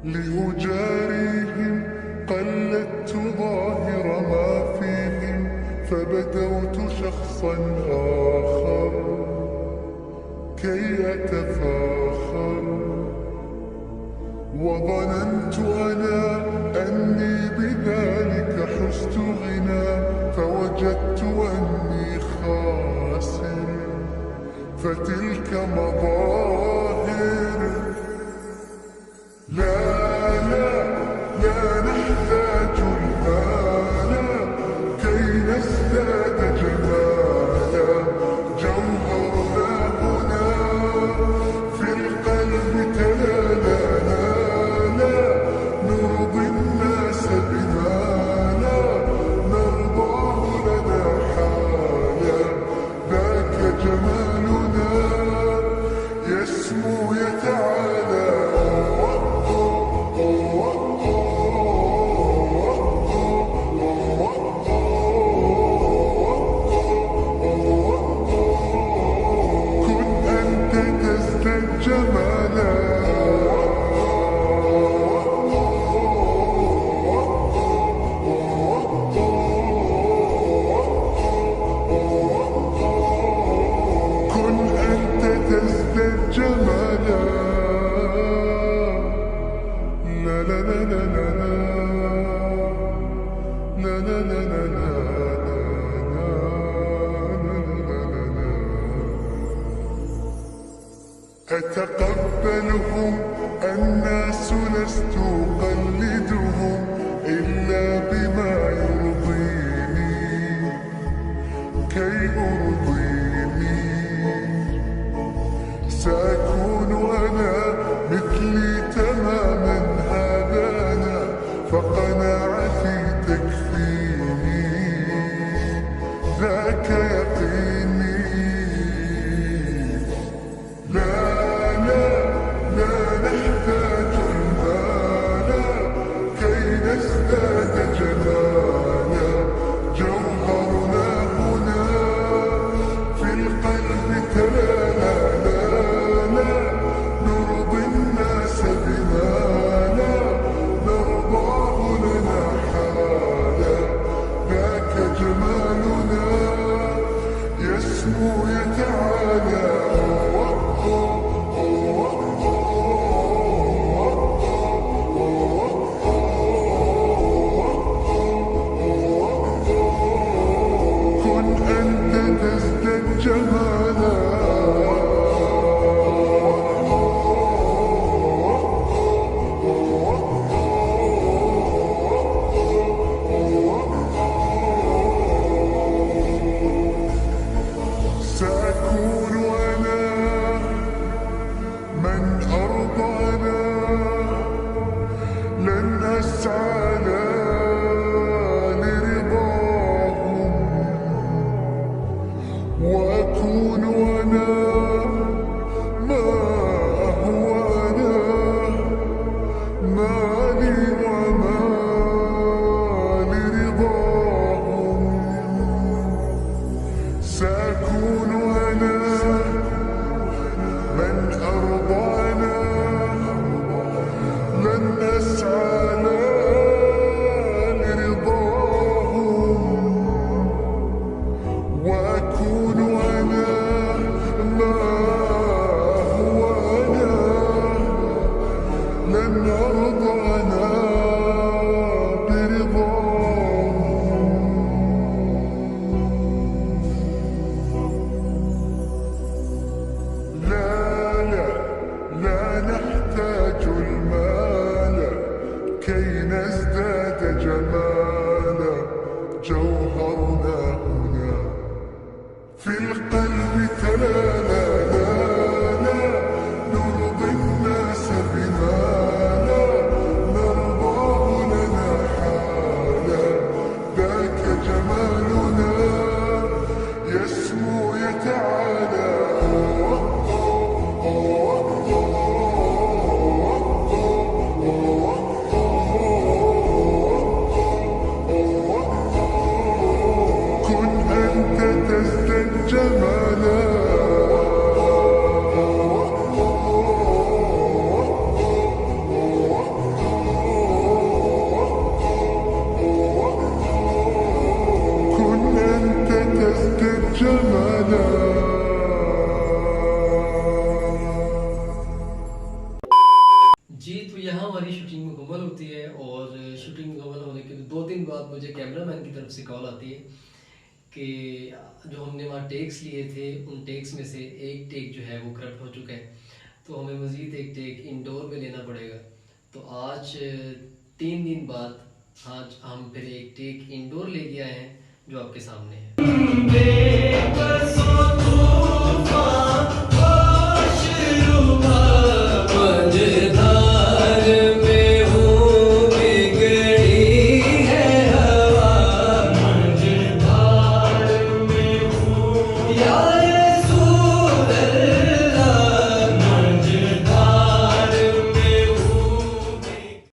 لأجاريهم قلدت ظاهر ما فيهم، فبدوت شخصا آخر كي أتفاخر. وظننت أنا أني بذلك حزت غنى، فوجدت أني خاسر، فتلك مظاهر. لا نحتاج المال كي نزداد جمالا، جوهرنا هنا في القلب تلالا. لا نرضي الناس بما لا نرضاه لنا حالا، ذاك جمالنا يسمو يتعالى. أتقبلهم الناس لست أقلدهم إلا بما يرضيني كي أرضيني. سأكون أنا مثلي تماما، هذا أنا فقناعتي تكفيني، ذاك يقيني. نحتاج المال كي نزداد جمالا، جوهرنا هنا في القلب تلالا. لا نرضي الناس بما لا نرضاه لنا حالا، ذاك جمالنا يسمو يتعالى. سأكون أنا من أرضانا، لن أسعى لرضاهم، وأكون أنا ما هو أنا، مالي وما لرضاهم. سأكون أنا من أرضانا، لن أسعى لرضاهم، وأكون أنا ما هو أنا، لن أرضى أنا برضاهم. لا نحتاج المال كي نزداد جمالا، جوهرنا هنا في القلب تلالا. لا نرضي الناس بما لا نرضاه لنا حالا، ذاك جمالنا يسمو يتعالى. كن أنت تزداد جمالا. और शूटिंग मुकम्मल होने के 2 दिन बाद मुझे कैमरामैन की तरफ से कॉल आती है कि जो हमने वहाँ टेक्स लिए थे उन टेक्स में से एक टेक जो है वो करप्ट हो चुका है, तो हमें मज़ीद एक टेक इंडोर में लेना पड़ेगा। तो आज 3 दिन बाद आज हम फिर एक टेक इंडोर लेके आए हैं जो आपके सामने है।